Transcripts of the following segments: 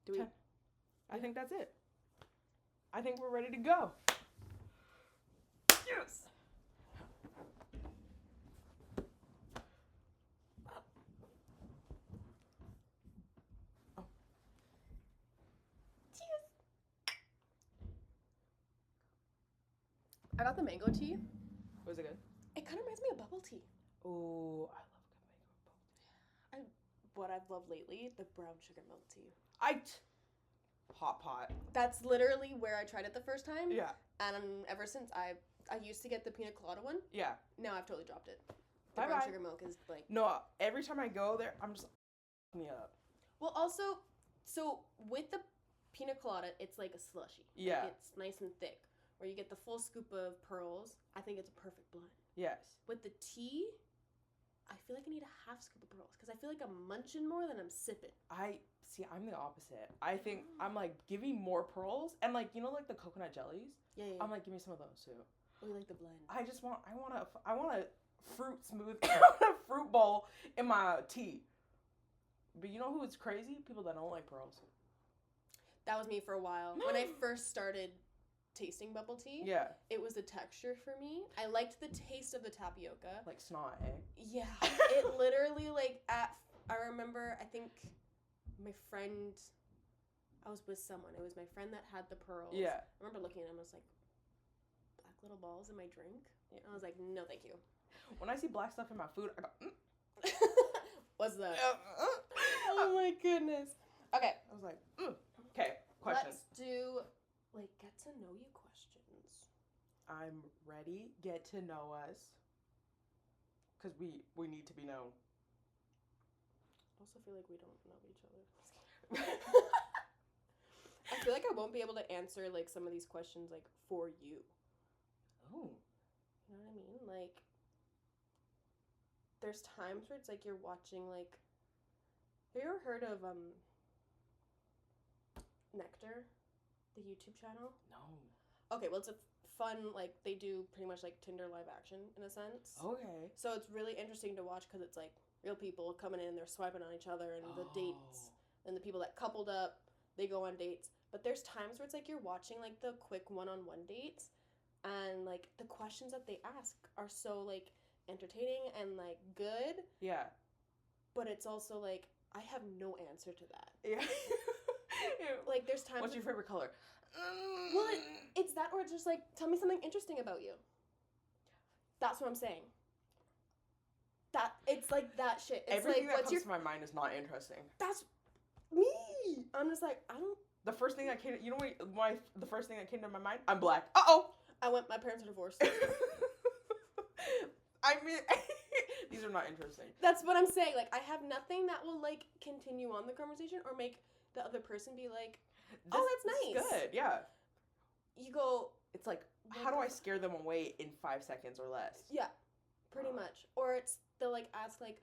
Do we? 10. I think that's it. I think we're ready to go. Yes. I got the mango tea. Was it good? It kind of reminds me of bubble tea. Oh, I love good mango. What I've loved lately, the brown sugar milk tea. Hot pot. That's literally where I tried it the first time. Yeah. And ever since I used to get the pina colada one. Yeah. Now I've totally dropped it. The Bye-bye. brown sugar milk is like. No, every time I go there, I'm just me up. Well, also, so with the pina colada, it's like a slushy. Yeah. Like it's nice and thick. Where you get the full scoop of pearls. I think it's a perfect blend. Yes. With the tea, I feel like I need a half scoop of pearls because I feel like I'm munching more than I'm sipping. I'm the opposite. I think I'm like, give me more pearls and like, you know, like the coconut jellies. Yeah. I'm like, give me some of those too. Oh, you like the blend? I want a fruit smooth, a fruit bowl in my tea. But you know who is crazy? People that don't like pearls. That was me for a while. When I first started tasting bubble tea, Yeah. it was the texture for me. I liked the taste of the tapioca. Like snot, eh? Yeah. It literally, like, I remember, I think my friend, I was with someone. It was my friend that had the pearls. Yeah. I remember looking at him, I was like, black little balls in my drink? Yeah. I was like, no, thank you. When I see black stuff in my food, I go, What's that? Oh my goodness. Okay. I was like, Okay, questions. Let's do, like, get to know you questions. I'm ready. Get to know us. Because we need to be known. I also feel like we don't know each other. I feel like I won't be able to answer, like, some of these questions, like, for you. Oh. You know what I mean? Like, there's times where it's like you're watching, like, have you ever heard of Nectar, the YouTube channel? No. Okay, well, it's a fun, like, they do pretty much like Tinder live action in a sense. Okay. So it's really interesting to watch because it's like real people coming in, they're swiping on each other, and the dates, and the people that coupled up, they go on dates. But there's times where it's like you're watching like the quick one-on-one dates, and like the questions that they ask are so like entertaining and like good. Yeah. But it's also like I have no answer to that. Yeah. Like there's times. What's your favorite color? Well, it's that, or it's just like, tell me something interesting about you. That's what I'm saying. That it's like that shit. It's everything like, that comes to my mind is not interesting. That's me. I'm just like, I don't. The first thing that came, you know what? The first thing that came to my mind. I'm black. My parents are divorced. I mean, these are not interesting. That's what I'm saying. Like, I have nothing that will like continue on the conversation or make the other person be like, oh, that's nice. Good, yeah. You go. It's like, how do I scare them away in 5 seconds or less? Yeah, pretty much. Or it's they'll like ask like,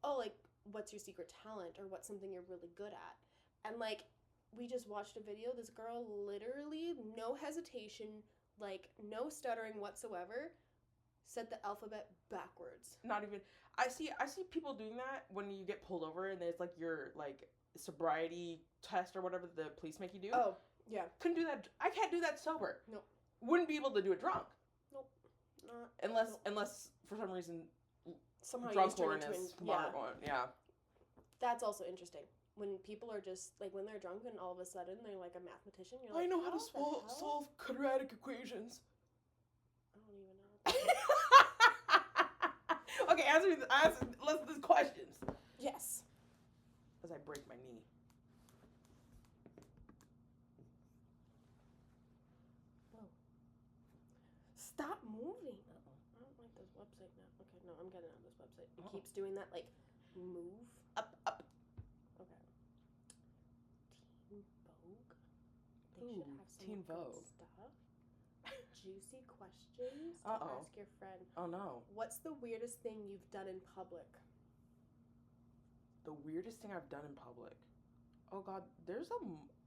oh, like what's your secret talent or what's something you're really good at, and like we just watched a video. This girl literally, no hesitation, like no stuttering whatsoever, said the alphabet backwards. Not even. I see people doing that when you get pulled over and there's like your like sobriety test or whatever the police make you do. Oh, yeah. Couldn't do that. I can't do that sober. Nope. Wouldn't be able to do it drunk. Nope. Unless for some reason somehow drunk you horn turn is into smart one. Yeah. That's also interesting. When people are just like when they're drunk and all of a sudden they're like a mathematician. You're like, I know how to the hell? solve quadratic equations. I don't even know. Okay, let's do questions. Yes. As I break my knee. Whoa. Stop moving. I don't like this website now. Okay, no, I'm getting out of this website. It keeps doing that, like, move. Up. Okay. Teen Vogue. They Ooh, should have some Teen good Vogue. stuff. Juicy questions to Uh-oh. ask your friend. Oh no. What's the weirdest thing you've done in public? The weirdest thing I've done in public. Oh god,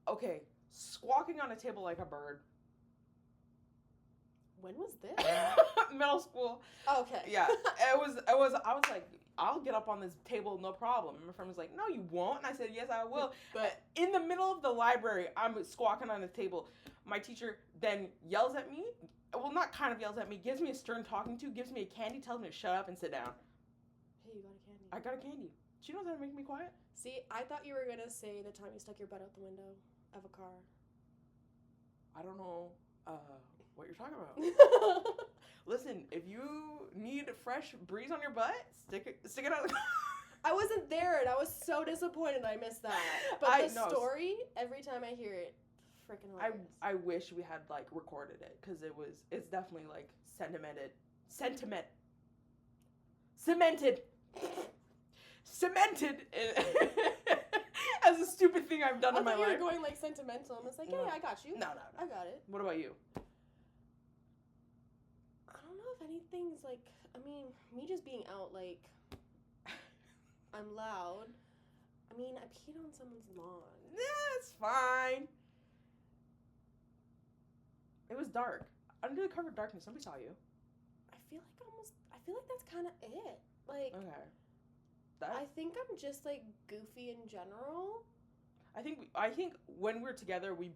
okay, squawking on a table like a bird. When was this? Middle school. Okay. Yeah, I was like, I'll get up on this table, no problem. And my friend was like, no, you won't. And I said, yes, I will. But In the middle of the library, I'm squawking on the table. My teacher then yells at me. Well, not kind of yells at me. Gives me a stern talking to. Gives me a candy. Tells me to shut up and sit down. hey, you got a candy. I got a candy. She knows how to make me quiet. See, I thought you were gonna say the time you stuck your butt out the window of a car. I don't know what you're talking about. Listen, if you need a fresh breeze on your butt, stick it out. I wasn't there, and I was so disappointed I missed that. But the story, every time I hear it, freaking hilarious. I wish we had like recorded it because it's definitely like cemented as a stupid thing I've done in my life. I thought you were going like sentimental. I was like, hey, I got you. No. I got it. What about you? I don't know if anything's like, I mean, me just being out, like, I'm loud. I mean, I peed on someone's lawn. Yeah, it's fine. It was dark. Under the cover of darkness, somebody saw you. I feel like that's kind of it. Like, okay. I think I'm just like goofy in general. I think when we're together, we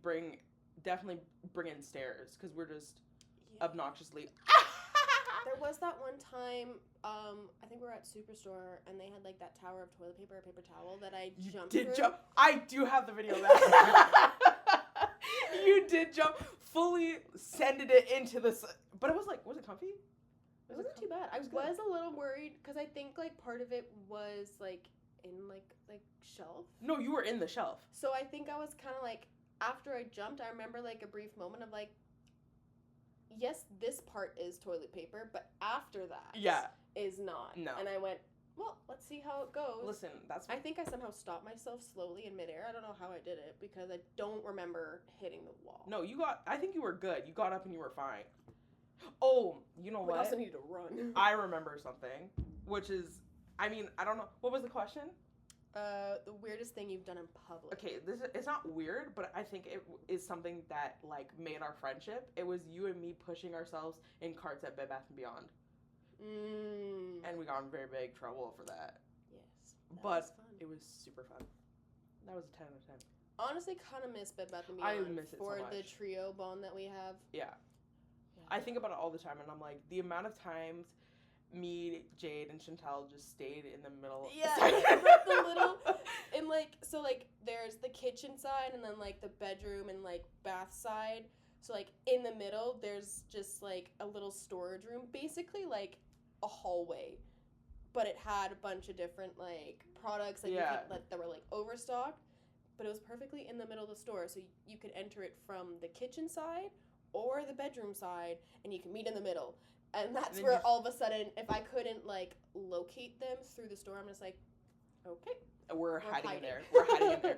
definitely bring in stares because we're just obnoxiously. There was that one time, I think we were at Superstore and they had like that tower of toilet paper or paper towel that I jumped through. I do have the video of that. You did jump, fully sended it into the, but was it comfy? It wasn't too bad. I was a little worried because I think like part of it was like in like shelf. No, you were in the shelf. So I think I was kind of like, after I jumped, I remember like a brief moment of like, yes, this part is toilet paper, but after that is not. No. And I went, well, let's see how it goes. Listen, I think I somehow stopped myself slowly in midair. I don't know how I did it because I don't remember hitting the wall. No, I think you were good. You got up and you were fine. Oh, you know what? I also needed to run. I remember something, which is, I mean, I don't know. What was the question? The weirdest thing you've done in public. Okay, it's not weird, but I think it is something that, like, made our friendship. It was you and me pushing ourselves in carts at Bed Bath & Beyond. And we got in very big trouble for that. Yes. But was fun. It was super fun. That was a 10 out of 10. Honestly, kind of miss Bed Bath & Beyond. I miss it for so much. the trio bond that we have. Yeah. I think about it all the time, and I'm like, the amount of times me, Jade, and Chantal just stayed in the middle. Yeah, the little, and like, so like, there's the kitchen side, and then like the bedroom and like bath side. So like in the middle, there's just like a little storage room, basically like a hallway, but it had a bunch of different like products that that were like overstocked, but it was perfectly in the middle of the store, so you could enter it from the kitchen side or the bedroom side, and you can meet in the middle. And that's where all of a sudden, if I couldn't like locate them through the store, I'm just like, okay. We're hiding in there.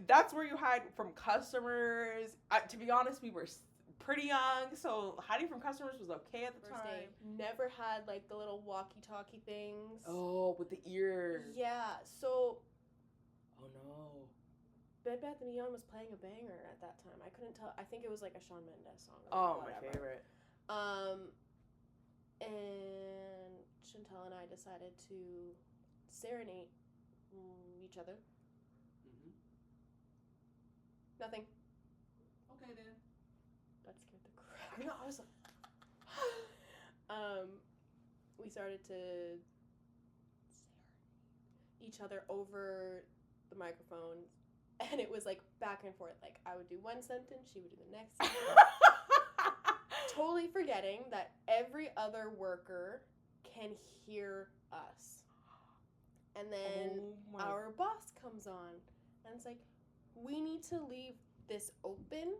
That's where you hide from customers. To be honest, we were pretty young, so hiding from customers was okay at the First time. day. Never had like the little walkie-talkie things. Oh, with the ears. Yeah, so. Oh no. Bed Bath & Beyond was playing a banger at that time. I couldn't tell. I think it was like a Shawn Mendes song. Oh, my favorite. And Chantal and I decided to serenade each other. Mm-hmm. Nothing. Okay, then. That scared the crap. I know. I was like, we started to serenade each other over the microphone, and it was like back and forth. Like I would do one sentence, she would do the next sentence. Totally forgetting that every other worker can hear us. And then our boss comes on, and it's like, we need to leave this open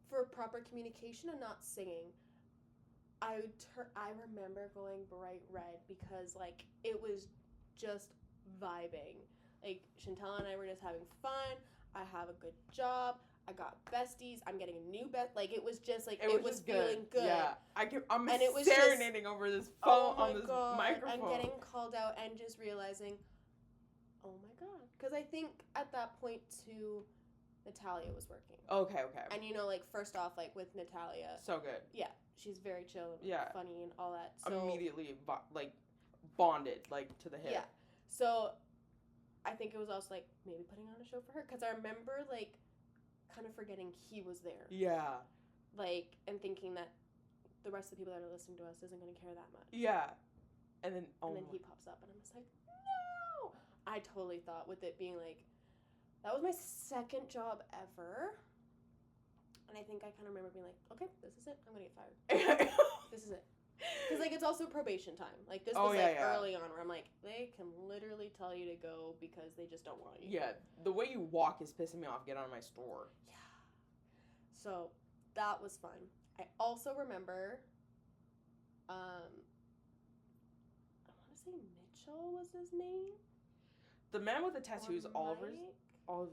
for proper communication and not singing. I remember going bright red because, like, it was just vibing. Like, Chantal and I were just having fun. I have a good job. I got besties. I'm getting a new like, it was just, like, it was feeling good. Yeah. I'm and it was serenading over this phone, on this microphone. I'm getting called out and just realizing, oh my God. Because I think at that point, too, Natalia was working. Okay. And, you know, like, first off, like, with Natalia. So good. Yeah. She's very chill and funny and all that. So immediately, like, bonded, like, to the hip. Yeah. So, I think it was also, like, maybe putting on a show for her. Because I remember, like, kind of forgetting he was there. Yeah. Like, and thinking that the rest of the people that are listening to us isn't going to care that much. Yeah. And then, he pops up, and I'm just like, no! I totally thought with it being, like, that was my second job ever. And I think I kind of remember being like, okay, this is it. I'm going to get fired. This is it. Because, like, it's also probation time. Like, this was, early on where I'm like, they can literally tell you to go because they just don't want you. Yeah, the way you walk is pissing me off. Get out of my store. Yeah. So, that was fun. I also remember, I want to say Mitchell was his name. The man with the tattoos all over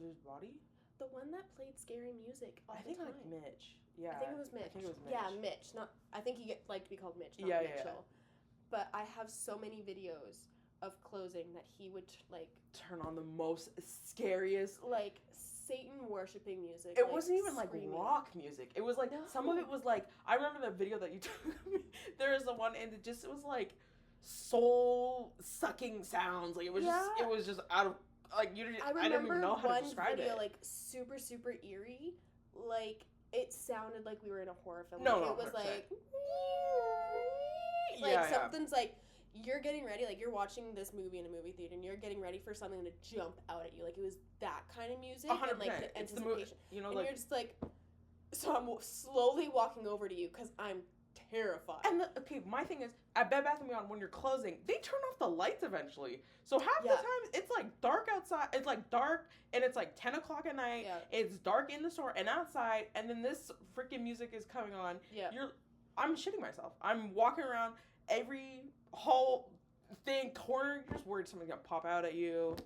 his body? The one that played scary music all the time. I think like Mitch. Yeah. I think it was Mitch. Yeah, Mitch. I think he liked to be called Mitch, not Mitchell. Yeah. But I have so many videos of closing that he would turn on the most scariest Satan worshiping music. It wasn't even screaming. Rock music. It was some of it was I remember the video that you took me. There was the one and it was soul sucking sounds. It was just out of I don't even know how to describe it. I remember one video super super eerie. It sounded like we were in a horror film. No, it was 100%. Something's you're getting ready, you're watching this movie in a movie theater, and you're getting ready for something to jump out at you. It was that kind of music 100%. and the it's anticipation. The and you're just so I'm slowly walking over to you because I'm terrified. And my thing is, at Bed Bath & Beyond, when you're closing, they turn off the lights eventually. So half the time, it's dark outside. It's dark, and it's 10 o'clock at night. Yeah. It's dark in the store and outside, and then this freaking music is coming on. Yeah. I'm shitting myself. I'm walking around every whole corner, you're just worried something's gonna pop out at you.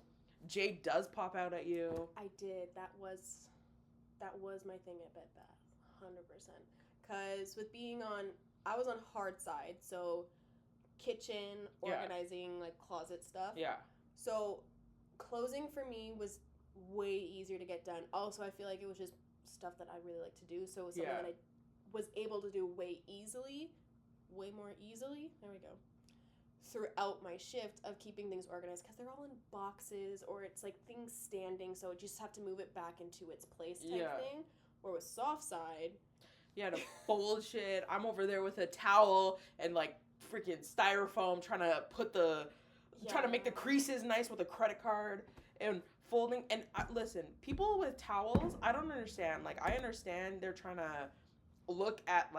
Jade does pop out at you. I did. That was my thing at Bed Bath, 100%. Because with being I was on hard side, so kitchen, organizing, closet stuff. Yeah. So closing for me was way easier to get done. Also, I feel like it was just stuff that I really like to do, so it was something that I was able to do way more easily, there we go, throughout my shift of keeping things organized, because they're all in boxes, or it's things standing, so you just have to move it back into its place type thing. Or with soft side, you had to fold shit. I'm over there with a towel and freaking styrofoam trying to trying to make the creases nice with a credit card and folding. And listen, people with towels, I don't understand. I understand they're trying to look at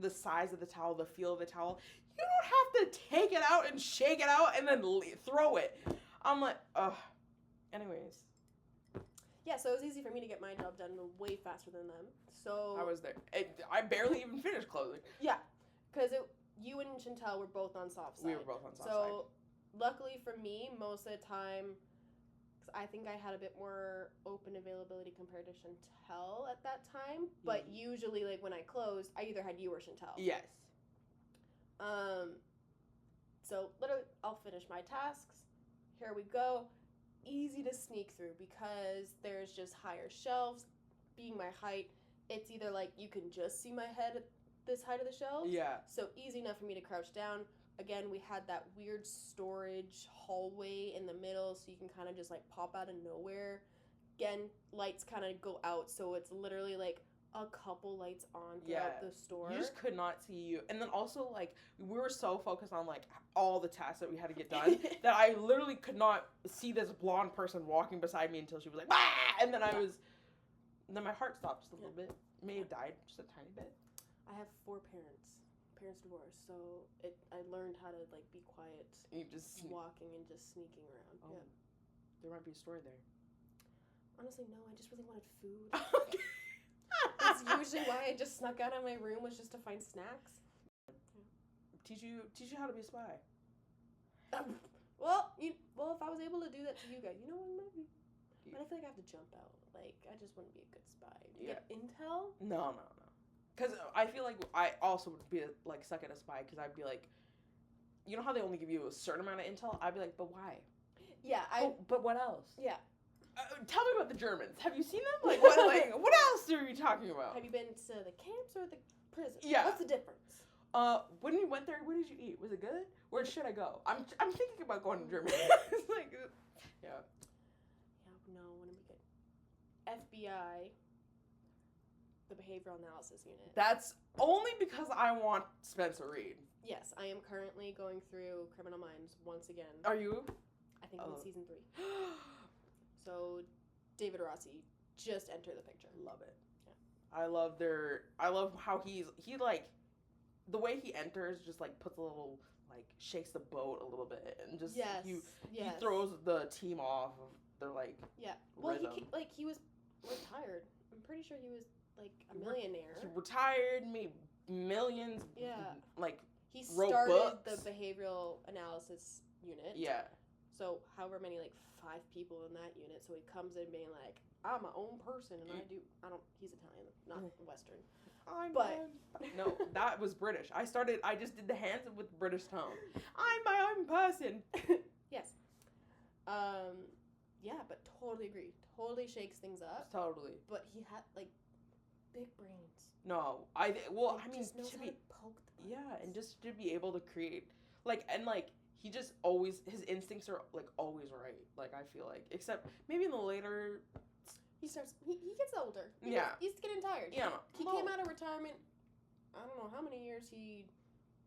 the size of the towel, the feel of the towel. You don't have to take it out and shake it out and then throw it. I'm ugh. Anyways. Yeah, so it was easy for me to get my job done way faster than them. So I was there. I barely even finished closing. Yeah, because you and Chantel were both on soft side. We were both on soft side. So luckily for me, most of the time, because I think I had a bit more open availability compared to Chantel at that time. But usually, when I closed, I either had you or Chantel. Yes. So literally, I'll finish my tasks. Here we go. Easy to sneak through because there's just higher shelves. Being my height, it's either you can just see my head at this height of the shelves. Yeah. So easy enough for me to crouch down. Again, we had that weird storage hallway in the middle, so you can kind of just pop out of nowhere. Again, lights kind of go out, so it's literally a couple lights on throughout the store. You just could not see you. And then also, we were so focused on, all the tasks that we had to get done that I literally could not see this blonde person walking beside me until she was bah! And then then my heart stopped just a little bit. May have died just a tiny bit. I have 4 parents. Parents divorced, so I learned how to, be quiet. You just walking and just sneaking around. Oh, yeah. There might be a story there. Honestly, no. I just really wanted food. That's usually why I just snuck out of my room, was just to find snacks. Teach you how to be a spy. Well, if I was able to do that to you guys, you know what, maybe. But I feel like I have to jump out. I just wouldn't be a good spy. Do you get intel? No. Because I feel like I also would be suck at a spy, because I'd be you know how they only give you a certain amount of intel? I'd be but why? Yeah, But what else? Yeah. Tell me about the Germans. Have you seen them? What else are you talking about? Have you been to the camps or the prison? Yeah. What's the difference? When we went there, what did you eat? Was it good? Where should I go? I'm thinking about going to Germany. It's like, yeah. Yeah, no, wouldn't be good. FBI, the Behavioral Analysis Unit. That's only because I want Spencer Reed. Yes, I am currently going through Criminal Minds once again. Are you? I think I'm in season 3. So, David Rossi just entered the picture. Love it. Yeah. I love how he like, the way he enters just like puts a little, like shakes the boat a little bit and just he throws the team off of their like Well, rhythm. he was retired. I'm pretty sure he was like a millionaire. He retired, made millions. Yeah. Like he wrote started books. the Behavioral Analysis Unit. Yeah. So however many, like 5 people in that unit. So he comes in being like, I'm my own person and he's Italian, not Western. No, that was British. I just did the hands with British tone. I'm my own person. Yes. Yeah, but totally agree. Totally shakes things up. Totally. But he had like big brains. No, he just knows how to poke the buttons. Yeah, and just to be able to create he just always, his instincts are like always right. Like I feel like, except maybe in the later. He gets older. He's getting tired. Yeah. He came out of retirement. I don't know how many years he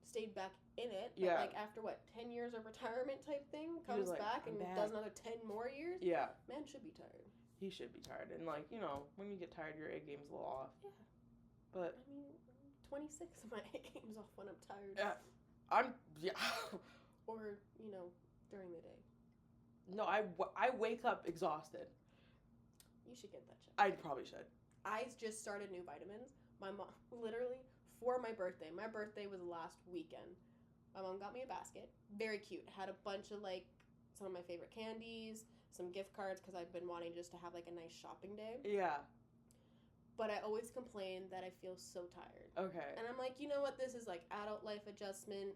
stayed back in it. But like after 10 years of retirement type thing, comes back and does another 10 more years. Yeah. Man should be tired. He should be tired. And like, when you get tired, your A game's a little off. Yeah. But I mean, 26 of my A game's off when I'm tired. Yeah. Or, during the day. No, I wake up exhausted. You should get that checked. I probably should. I just started new vitamins. My mom, literally, for my birthday. My birthday was last weekend. My mom got me a basket. Very cute. Had a bunch of, some of my favorite candies, some gift cards, because I've been wanting just to have, a nice shopping day. Yeah. But I always complain that I feel so tired. Okay. And I'm like, you know what? This is, adult life adjustment,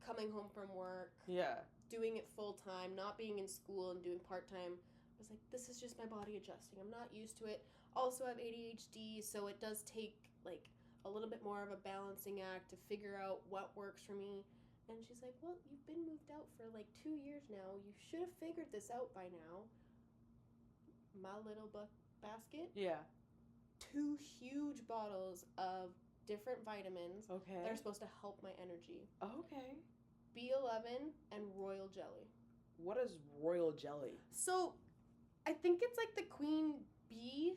coming home from work. Yeah. Doing it full-time, not being in school and doing part-time. I was like, this is just my body adjusting. I'm not used to it. Also, I have ADHD, so it does take, a little bit more of a balancing act to figure out what works for me. And she's like, well, you've been moved out for, 2 years now. You should have figured this out by now. My little basket. Yeah. 2 huge bottles of different vitamins. Okay. That are supposed to help my energy. Okay. B11 and royal jelly. What is royal jelly? So, I think it's the queen bee,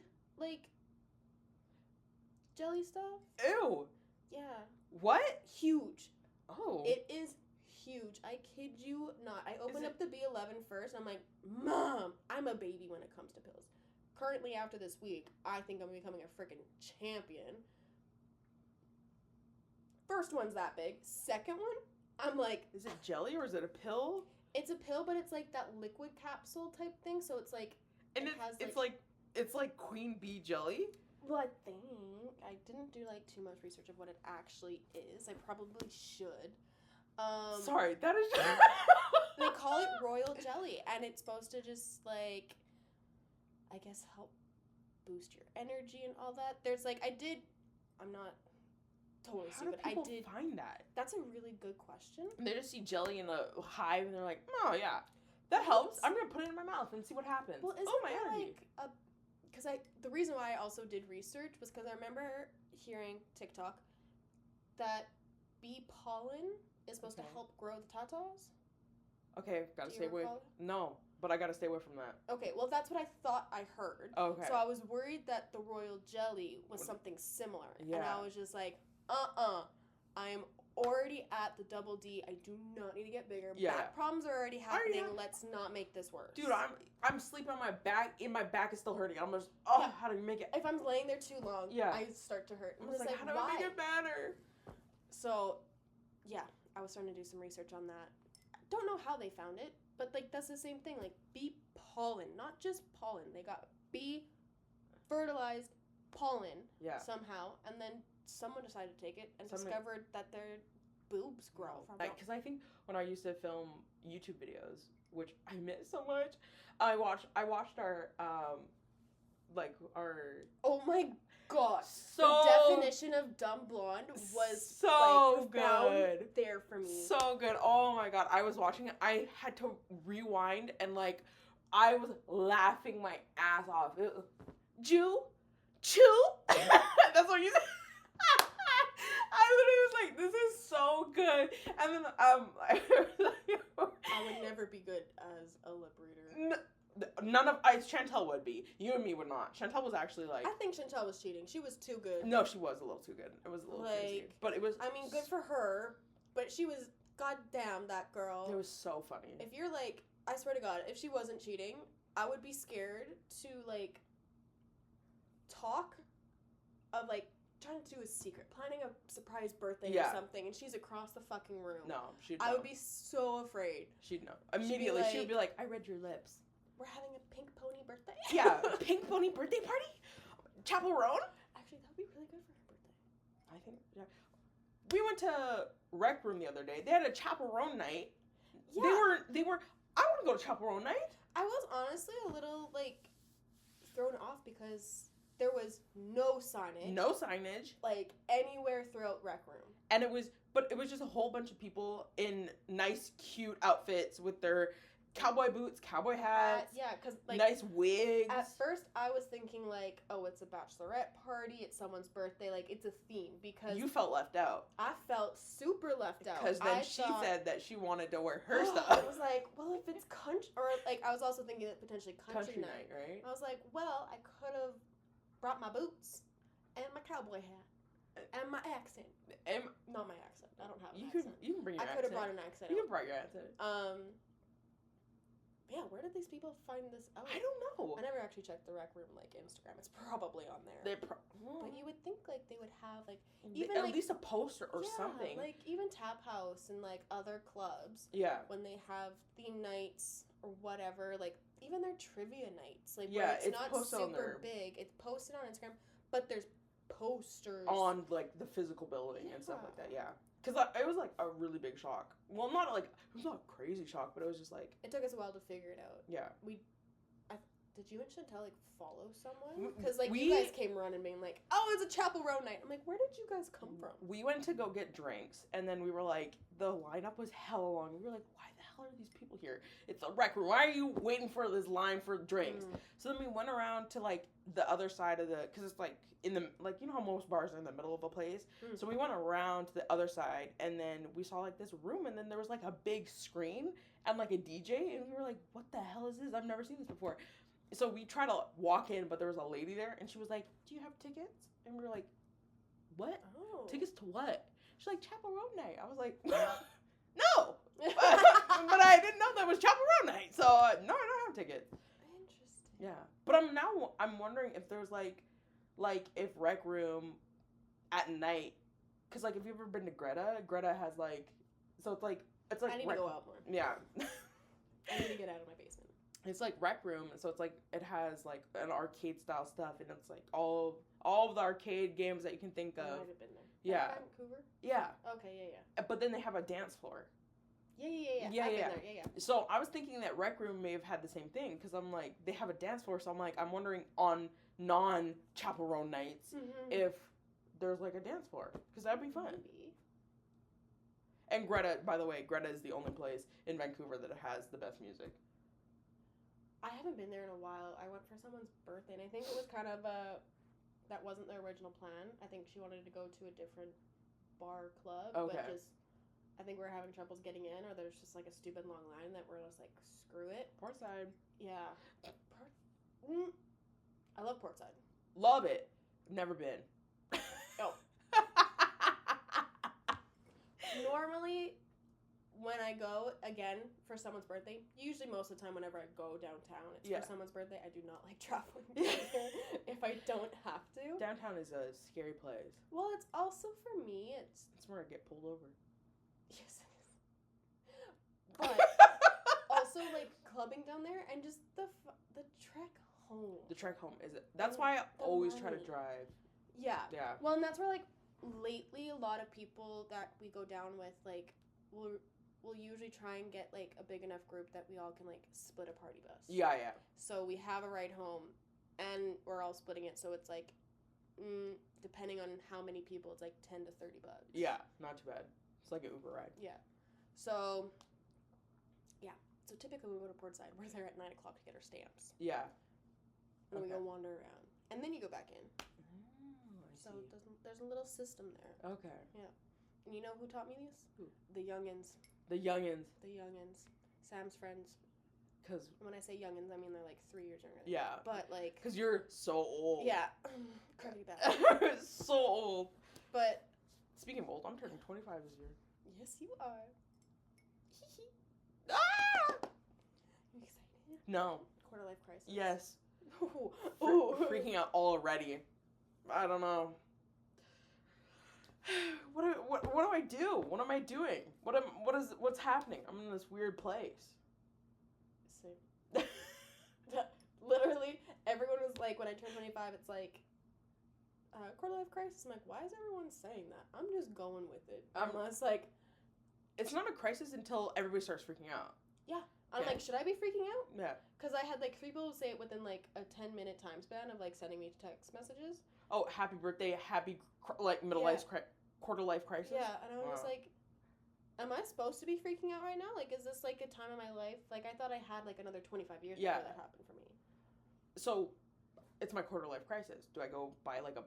jelly stuff. Ew. Yeah. What? Huge. Oh. It is huge. I kid you not. I opened up the B11 first. I'm like, Mom, I'm a baby when it comes to pills. Currently, after this week, I think I'm becoming a freaking champion. First one's that big. Second one, I'm like... Is it jelly or is it a pill? It's a pill, but it's that liquid capsule type thing, so it's And it's like queen bee jelly? Well, I think I didn't do too much research of what it actually is. I probably should. Sorry, that is just... They call it royal jelly, and it's supposed to just I guess help boost your energy and all that. There's I'm not totally stupid. How do people find that? That's a really good question. They just see jelly in a hive and they're like, oh yeah, that helps. I'm gonna put it in my mouth and see what happens. Well, isn't my energy. Because the reason why I also did research was because I remember hearing TikTok that bee pollen is supposed to help grow the tatas. Okay, gotta stay away. No, but I gotta stay away from that. Okay, well that's what I thought I heard. Okay. So I was worried that the royal jelly was something similar. Yeah. And I was just like, I am already at the double D. I do not need to get bigger. Yeah. Back problems are already happening. Let's not make this worse. Dude, I'm sleeping on my back. My back is still hurting. I'm just, how do you make it? If I'm laying there too long, I start to hurt. I'm just like, how do I make it better? So, yeah, I was starting to do some research on that. Don't know how they found it, but that's the same thing. Bee pollen, not just pollen. They got bee fertilized pollen somehow, and then someone decided to take it and discovered that their boobs grow. Because I think when I used to film YouTube videos, which I miss so much, I watched our like our Oh my god. so The definition of dumb blonde was so like found good. there for me. So good. Oh my god. I was watching it. I had to rewind and like I was laughing my ass off. Jew? Chew? That's what you said. I literally was like, this is so good. And then I would never be good as a lip reader. None of Chantel would be. You and me would not. Chantel was actually like. I think Chantel was cheating. She was too good. No, she was a little too good. It was a little crazy. But it was. I mean, good for her. But she was. Goddamn, that girl. It was so funny. If you're like, I swear to God, if she wasn't cheating, I would be scared to like talk of like trying to do a secret, planning a surprise birthday or something, and she's across the fucking room. No, she'd know. I would be so afraid. She'd know. Immediately, she would be like, I read your lips. We're having a pink pony birthday? Yeah, pink pony birthday party? Chaperone? Actually, that would be really good for her birthday. I think, yeah. We went to Rec Room the other day. They had a chaperone night. Yeah. They were, I want to go to chaperone night. I was honestly a little, like, thrown off because there was no signage. No signage. Like, anywhere throughout Rec Room. And it was just a whole bunch of people in nice, cute outfits with their cowboy boots, cowboy hats. Yeah, because, like, nice wigs. At first, I was thinking, like, oh, it's a bachelorette party, it's someone's birthday, like, it's a theme, because... You felt left out. I felt super left out. Because then she said that she wanted to wear her stuff. I was like, well, if it's country... Or, like, I was also thinking that potentially country night, right? I was like, well, I could have brought my boots and my cowboy hat and my accent. Not my accent. I don't have an accent. You can bring your accent. I could have brought an accent. You can bring your accent. Yeah, where did these people find this out? I don't know. I never actually checked the Rec Room, like, Instagram. It's probably on there. But you would think, like, they would have, like, even, at like, least a poster or something. Like, even Tap House and, like, other clubs. Yeah. When they have theme nights or whatever, like, even their trivia nights. Like, yeah, where it's not super big. It's posted on Instagram, but there's posters. On, like, the physical building and stuff like that, yeah. Because it was, like, a really big shock. Well, not, like, it was not a crazy shock, but it was just, like... It took us a while to figure it out. Yeah. Did you and Chantel, like, follow someone? Because, like, you guys came running being like, oh, it's a Chapel Row night. I'm like, where did you guys come from? We went to go get drinks, and then we were like, the lineup was hella long. We were like, why the hell are these people here? It's a Rec Room. Why are you waiting for this line for drinks? So then we went around to, like, the other side of the... Because it's, like, in the... Like, you know how most bars are in the middle of a place? So we went around to the other side, and then we saw, like, this room, and then there was, like, a big screen and, like, a DJ, and we were like, what the hell is this? I've never seen this before. So we tried to walk in, but there was a lady there, and she was like, do you have tickets? And we were like, what? Oh. Tickets to what? She's like, Chapel Row night. I was like, no! But I didn't know that was Chapel Row night, so no, I don't have tickets. Interesting. Yeah. But I'm wondering if there's, like if Rec Room at night, because, like, if you've ever been to Greta has, like, so it's like I need to go out more. Yeah. I need to get out of my basement. It's like Rec Room, so it's like it has like an arcade style stuff, and it's like all of the arcade games that you can think of. I might have been there. Yeah. Vancouver? Yeah. Okay, yeah. But then they have a dance floor. Yeah. I've been there. Yeah. So I was thinking that Rec Room may have had the same thing, because I'm like, they have a dance floor, so I'm wondering on non-chaperone nights if there's like a dance floor, because that'd be fun. Maybe. And Greta, by the way, Greta is the only place in Vancouver that has the best music. I haven't been there in a while. I went for someone's birthday, and I think it was kind of that wasn't the original plan. I think she wanted to go to a different bar club, but just I think we're having troubles getting in, or there's just like a stupid long line that we're just like, screw it. Portside. Yeah. I love Portside. Love it. Never been. Oh. Normally, when I go, again, for someone's birthday, usually most of the time whenever I go downtown, it's for someone's birthday. I do not like traveling if I don't have to. Downtown is a scary place. Well, it's also, for me, it's where I get pulled over. Yes, it is. But also, like, clubbing down there and just the trek home. The trek home is it? That's why I always try to drive. Yeah. Yeah. Well, and that's where, like, lately a lot of people that we go down with, like, we'll usually try and get, like, a big enough group that we all can, like, split a party bus. Yeah. So we have a ride home, and we're all splitting it, so it's like, depending on how many people, it's like $10 to $30. Yeah, not too bad. It's like an Uber ride. Yeah. So, yeah. So typically we go to Portside. We're there at 9 o'clock to get our stamps. Yeah. And we go wander around, and then you go back in. Oh, there's a little system there. Okay. Yeah. And you know who taught me this? Who? The youngins. The youngins. The youngins. Sam's friends. Because when I say youngins, I mean they're like 3 years younger. Yeah. But like. Because you're so old. Yeah. Crazy bad. So old. But. Speaking of old, I'm turning 25 this year. Yes, you are. Ah! You excited? No. Quarter life crisis. Yes. Ooh. Freaking out already. I don't know. What do I do? What am I doing? What's happening? I'm in this weird place. Same. Literally, everyone was like, when I turned 25, it's like, quarter life crisis. I'm like, why is everyone saying that? I'm just going with it. Unless, like... It's not a crisis until everybody starts freaking out. Yeah. I'm like, should I be freaking out? Yeah. Because I had, like, 3 people say it within, like, a 10-minute time span of, like, sending me text messages. Oh, happy birthday, happy, like, quarter life crisis? Yeah, and I was like, am I supposed to be freaking out right now? Like, is this, like, a time in my life? Like, I thought I had, like, another 25 years before that happened for me. So, it's my quarter life crisis. Do I go buy, like, a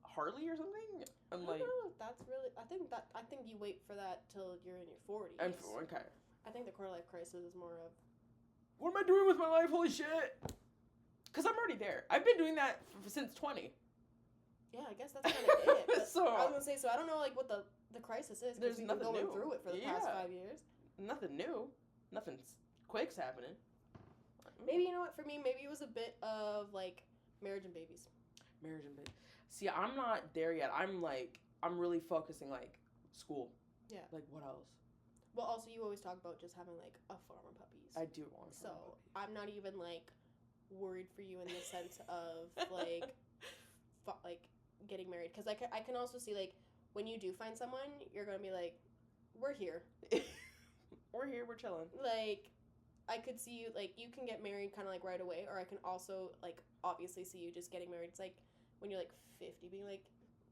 Harley or something? And I don't know if that's really... I think you wait for that till you're in your 40s. Okay. I think the quarter life crisis is more of... What am I doing with my life? Holy shit! Because I'm already there. I've been doing that since 20. Yeah, I guess that's kind of it. But So, I was gonna say, so I don't know, like, what the crisis is. There's we've nothing been going new. through it for the past 5 years. Nothing new. Nothing quick's happening. Maybe, you know what, for me, maybe it was a bit of, like, marriage and babies. Marriage and babies. See, I'm not there yet. I'm really focusing, like, school. Yeah. Like, what else? Well, also, you always talk about just having, like, a farm of puppies. I do want So, I'm not even, like, worried for you in the sense of, like, getting married. Because I can also see, like, when you do find someone, you're going to be like, we're here. We're here, we're chilling. Like, I could see you, like, you can get married kind of, like, right away. Or I can also, like, obviously see you just getting married. It's like, when you're, like, 50, being like,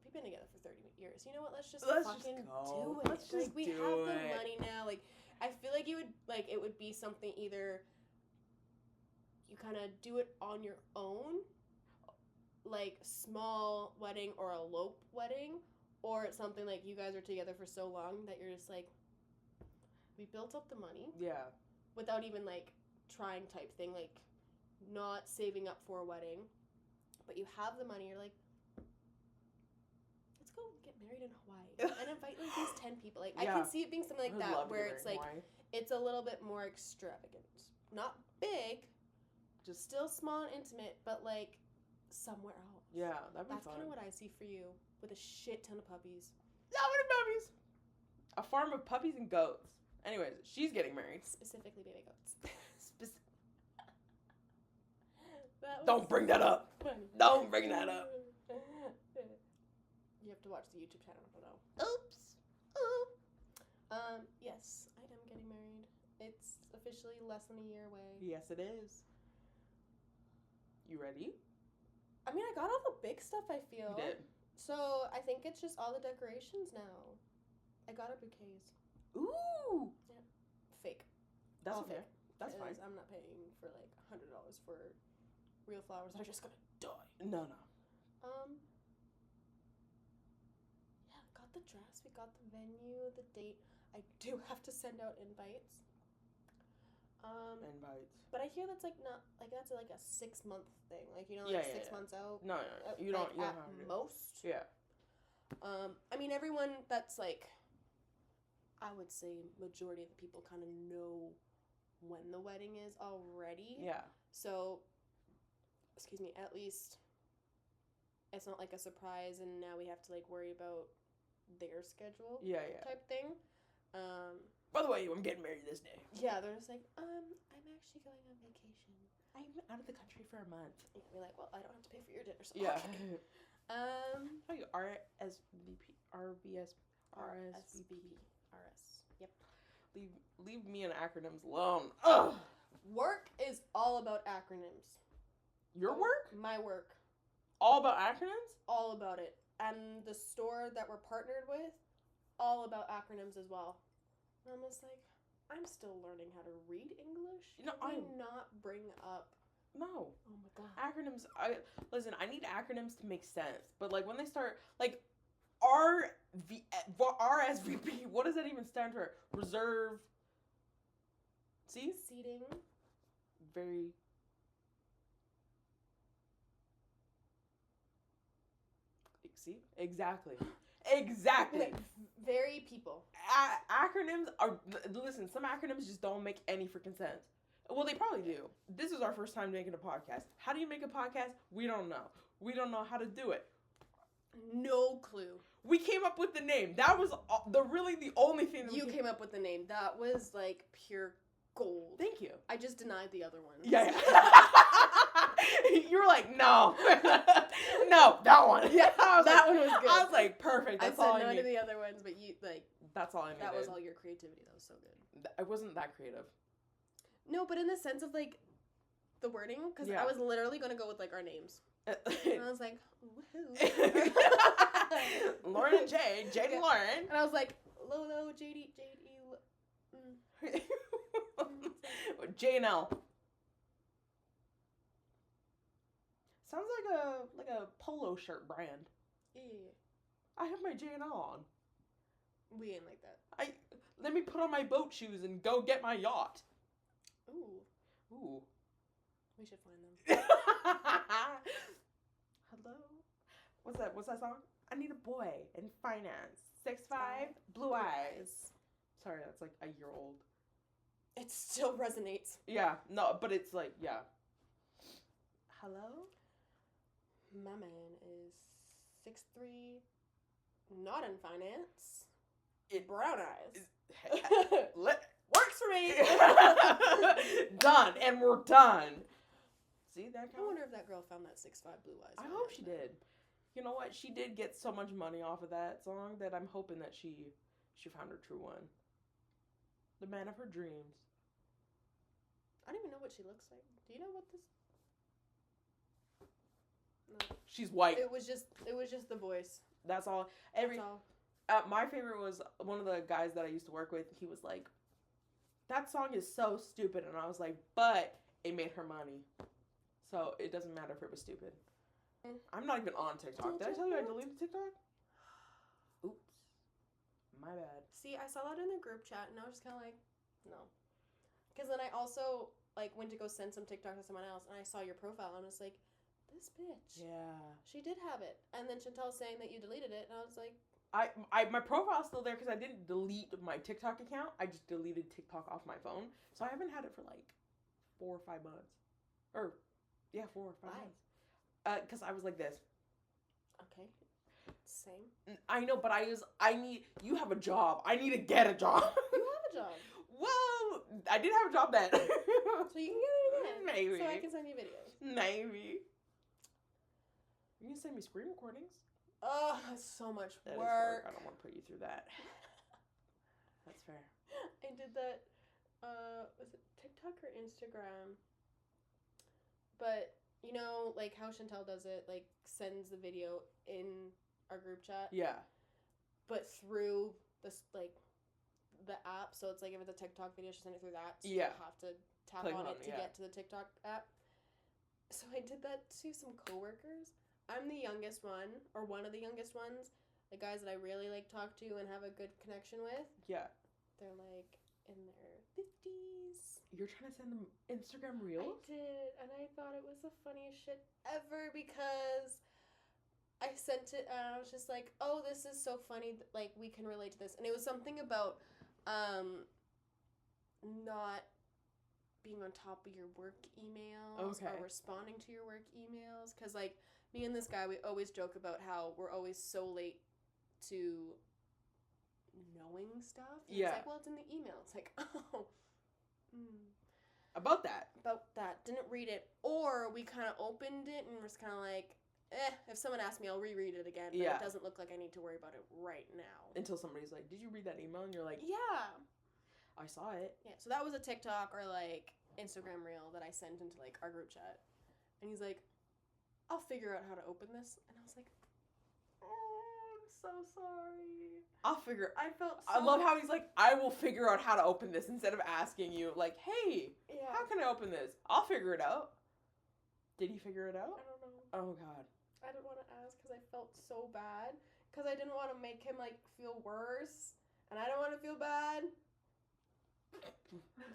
we've been together for 30 years. You know what? Let's just go. do it. Let's just we have the money now. Like, I feel like it would be something either you kind of do it on your own, like small wedding or elope wedding, or it's something like you guys are together for so long that you're just like, we built up the money. Yeah. Without even, like, trying type thing, like, not saving up for a wedding, but you have the money, you're like, let's go get married in Hawaii and invite, like, these 10 people. Like, I can see it being something like that, where it's, like, it's a little bit more extravagant. Not big, just still small and intimate, but, like, somewhere else. Yeah, that'd be fun. That's kind of what I see for you, with a shit ton of puppies. How many puppies? A farm of puppies and goats. Anyways, she's getting married. Specifically baby goats. Don't bring that up. Funny. Don't bring that up. You have to watch the YouTube channel to know. Oops. Yes, I am getting married. It's officially less than a year away. Yes, it is. You ready? I mean, I got all the big stuff, I feel. You did. So, I think it's just all the decorations now. I got our bouquets. Ooh. Yeah. Fake. That's all okay. fake. That's fine. I'm not paying for, like, $100 for real flowers that are just gonna die. No. Yeah, got the dress, we got the venue, the date. I do have to send out invites. Invites. But I hear that's like not like that's like a 6-month thing. Like, you know, like 6 months out. No. You don't at have to. most. Yeah. I mean, everyone that's like, I would say majority of the people kind of know when the wedding is already. Yeah. So, excuse me, at least it's not like a surprise and now we have to like worry about their schedule. Yeah. Type thing. By the way, I'm getting married this day. Yeah, they're just like, I'm actually going on vacation. I'm out of the country for a month. Yeah, we're like, well, I don't have to pay for your dinner, so Yeah. okay. How you RSVP. Yep. Leave me and acronyms alone. Ugh. Work is all about acronyms. Your work? My work. All about acronyms? All about it. And the store that we're partnered with, all about acronyms as well. And I'm just like, I'm still learning how to read English. Can we not bring up... No. Oh my god. Acronyms, listen, I need acronyms to make sense. But, like, when they start, like, RSVP, what does that even stand for? Reserve... See? Seating. Very... See? Exactly. Exactly. Very people. Acronyms are... Listen, some acronyms just don't make any freaking sense. Well, they probably do. This is our first time making a podcast. How do you make a podcast? We don't know. We don't know how to do it. No clue. We came up with the name. That was the only thing that you came up with the name. That was like pure gold. Thank you. I just denied the other ones. Yeah. You were like, no. No, that one. Yeah, that one was good. I was like, perfect. That's all I said no need. to the other ones, but you, like... That's all I needed. That was all your creativity. That was so good. I wasn't that creative. No, but in the sense of, like, the wording, because I was literally going to go with, like, our names. And I was like, woohoo. Lauren and Jade, Jade and Lauren. And I was like, Lolo, Jade, J&L. Sounds like a polo shirt brand. Yeah. I have my J&L on. We ain't like that. Let me put on my boat shoes and go get my yacht. Ooh. We should find them. Hello? What's that song? I need a boy in finance. 6'5", blue eyes. Sorry, that's like a year old. It still resonates. Yeah, no, but it's like, yeah. Hello? My man is 6'3", not in finance. Brown eyes. Works for me. Done, and we're done. See that? I wonder if that girl found that 6'5" blue eyes. I hope she did. You know what? She did get so much money off of that song that I'm hoping that she found her true one. The man of her dreams. I don't even know what she looks like. Do you know what this? No. She's white. It was just the voice. That's all. That's all. My favorite was one of the guys that I used to work with. He was like, that song is so stupid. And I was like, but it made her money. So it doesn't matter if it was stupid. I'm not even on TikTok. Did I tell you I deleted TikTok? Oops. My bad. See, I saw that in the group chat and I was just kind of like, no. Because then I also like went to go send some TikTok to someone else and I saw your profile and I was like, this bitch. Yeah. She did have it. And then Chantel's saying that you deleted it and I was like, my profile's still there because I didn't delete my TikTok account. I just deleted TikTok off my phone. So I haven't had it for like 4 or 5 months. 4 or 5 months. Because I was like this. Okay. Same. I know, but you have a job. I need to get a job. You have a job. Well, I did have a job then. So you can get it again. Maybe. So I can send you videos. Maybe. You can send me screen recordings. Oh, that's so much That is work. I don't want to put you through that. That's fair. I did that, was it TikTok or Instagram? But, you know, like how Chantel does it, like, sends the video in our group chat. Yeah. But through this, like, the app. So it's like if it's a TikTok video, she sent it through that. So yeah. you have to tap Click on it to get to the TikTok app. So I did that to some coworkers. I'm the youngest one, or one of the youngest ones. The guys that I really, like, talk to and have a good connection with. Yeah. They're, like, in their 50s. You're trying to send them Instagram Reels? I did, and I thought it was the funniest shit ever because I sent it and I was just like, oh, this is so funny, like, we can relate to this. And it was something about not being on top of your work emails or responding to your work emails. Because, like, me and this guy, we always joke about how we're always so late to knowing stuff. And it's like, well, it's in the email. It's like, oh. About that. Didn't read it. Or we kind of opened it and was kind of like, if someone asks me, I'll reread it again. But it doesn't look like I need to worry about it right now. Until somebody's like, did you read that email? And you're like, yeah. I saw it. Yeah, so that was a TikTok or, like, Instagram reel that I sent into, like, our group chat. And he's like, I'll figure out how to open this. And I was like, oh, I'm so sorry. I felt so... I love how he's like, I will figure out how to open this instead of asking you, like, hey, how can I open this? I'll figure it out. Did he figure it out? I don't know. Oh, God. I didn't want to ask because I felt so bad. Because I didn't want to make him, like, feel worse. And I don't want to feel bad.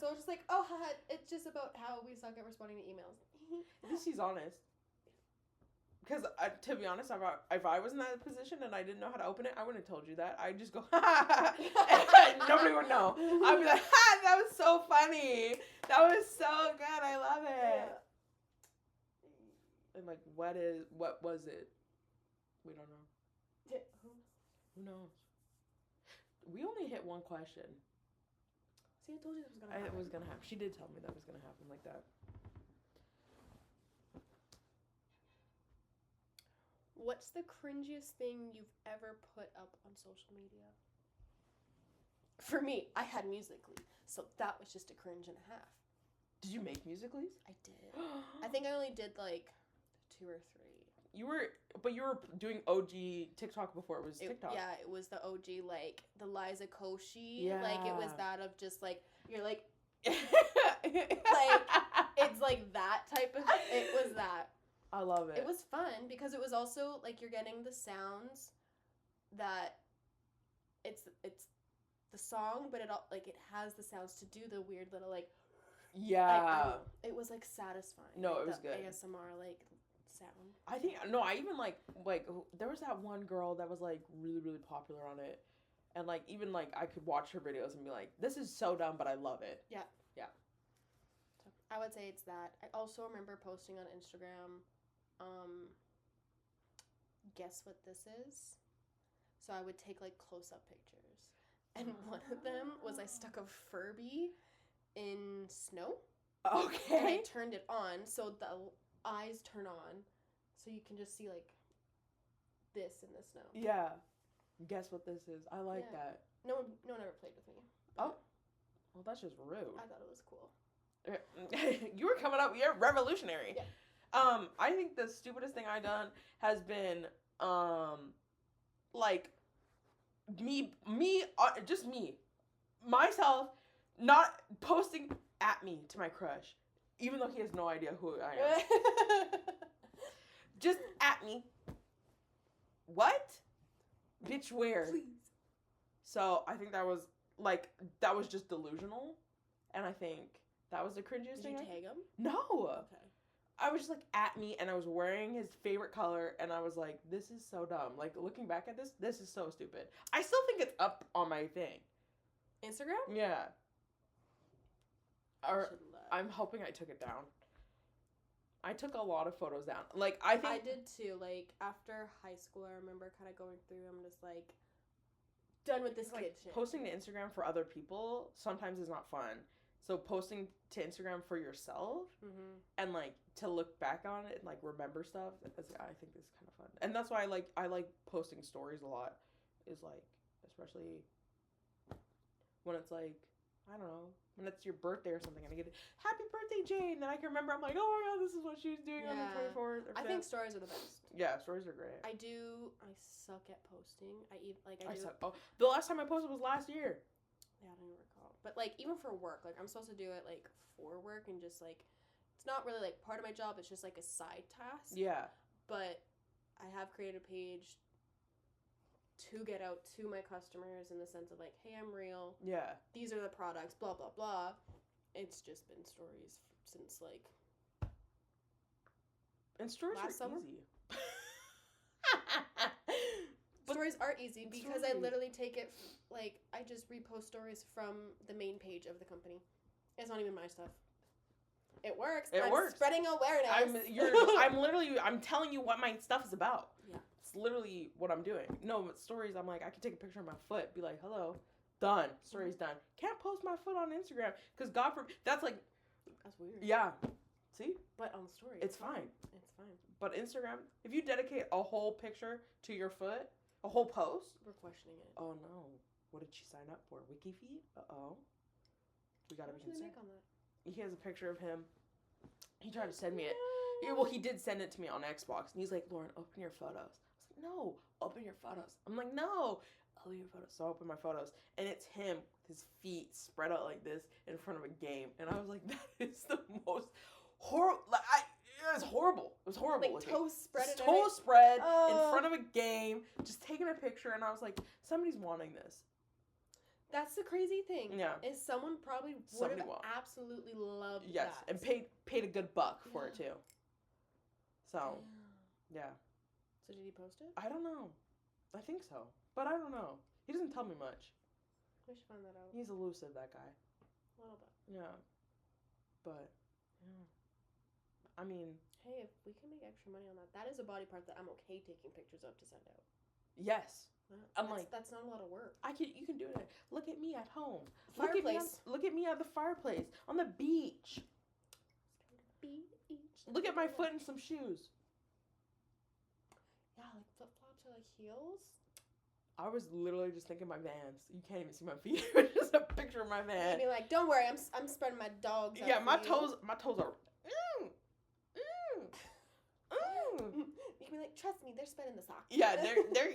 So I was just like, oh, it's just about how we suck at responding to emails. At least he's honest. Because, to be honest, if I was in that position and I didn't know how to open it, I wouldn't have told you that. I'd just go, ha, ha, ha. Nobody would know. I'd be like, ha, that was so funny. That was so good. I love it. Yeah. And, like, what was it? We don't know. Who knows? We only hit one question. See, I told you that was going to happen. It was going to happen. She did tell me that was going to happen like that. What's the cringiest thing you've ever put up on social media? For me, I had Musical.ly, so that was just a cringe and a half. Did you make Musical.lys? I did. I think I only did like 2 or 3. You were doing OG TikTok before it was TikTok. Yeah, it was the OG, like the Liza Koshy. Yeah. Like it was that of just like you're like, like it's like that type of. It was that. I love it. It was fun because it was also like you're getting the sounds that it's the song, but it has the sounds to do the weird little like. Yeah. It was like satisfying. No, like, it was good. ASMR like sound. I think I even like there was that one girl that was like really really popular on it, and like even like I could watch her videos and be like, this is so dumb, but I love it. Yeah. Yeah. So I would say it's that. I also remember posting on Instagram. Guess what this is? So I would take like close-up pictures. And one of them was I stuck a Furby in snow. Okay. And I turned it on so the eyes turn on so you can just see like this in the snow. Yeah. Guess what this is? I like that. No one ever played with me. Oh. Well, that's just rude. I thought it was cool. You were coming up, you're revolutionary. Yeah. I think the stupidest thing I've done has been, like, just me, myself, not posting at me to my crush, even though he has no idea who I am. Just at me. What? Bitch, where? Please. So, I think that was just delusional, and I think that was the cringiest thing. Did you tag him? No. Okay. I was just like at me and I was wearing his favorite color and I was like, this is so dumb. Like looking back at this is so stupid. I still think it's up on my thing. Instagram? Yeah. Or I'm hoping I took it down. I took a lot of photos down. Like I think I did too. Like after high school I remember kind of going through, I'm just like done with this kid shit. Posting to Instagram for other people sometimes is not fun. So posting to Instagram for yourself and like to look back on it and like remember stuff, I think is kind of fun. And that's why I like posting stories a lot. Is like especially when it's like I don't know when it's your birthday or something and I get happy birthday Jade, and then I can remember I'm like, oh my god, this is what she was doing on the 24th. I think stories are the best. Yeah, stories are great. I suck at posting. I suck. Oh, the last time I posted was last year. Yeah, I don't even recall. But, like, even for work, like, I'm supposed to do it, like, for work and just, like, it's not really, like, part of my job. It's just, like, a side task. Yeah. But I have created a page to get out to my customers in the sense of, like, hey, I'm real. Yeah. These are the products, blah, blah, blah. It's just been stories since, like... And stories are summer? easy. Stories are easy because I literally take it, like, I just repost stories from the main page of the company. It's not even my stuff. It works. It works. Spreading awareness. I'm telling you what my stuff is about. Yeah. It's literally what I'm doing. No, but stories, I'm like, I can take a picture of my foot, be like, hello, done. Story's done. Can't post my foot on Instagram because God forbid, that's like. That's weird. Yeah. See? But on the story. It's fine. It's fine. But Instagram, if you dedicate a whole picture to your foot, a whole post. We're questioning it. Oh no. What did she sign up for? WikiFeet? Uh-oh. We gotta be concerned. Make on that? He has a picture of him. He tried to send me it. Well, he did send it to me on Xbox, and he's like, Lauren, open your photos. I was like, no, open your photos. I'm like, no, open your photos. So I open my photos, and it's him with his feet spread out like this in front of a game, and I was like, that is the most horrible. It was horrible. It was horrible. Like toes spread. Toes spread in front of a game, just taking a picture, and I was like, somebody's wanting this. That's the crazy thing. Yeah. Is someone probably would have absolutely loved that. Yes, and paid a good buck for it too. So, yeah. So did he post it? I don't know. I think so, but I don't know. He doesn't tell me much. We should find that out. He's elusive, that guy. A little bit. Yeah. But, yeah. I mean... Hey, if we can make extra money on that, that is a body part that I'm okay taking pictures of to send out. Yes. That's not a lot of work. You can do it. Look at me at home. Fireplace. Look at me at the fireplace. On the beach. Look at my foot in some shoes. Yeah, like flip-flops or like heels. I was literally just thinking my Vans. You can't even see my feet. It's just a picture of my van. You'd be like, don't worry, I'm spreading my dogs out. Yeah, my toes are. You can be like, trust me, they're spreading the socks. Yeah, they're.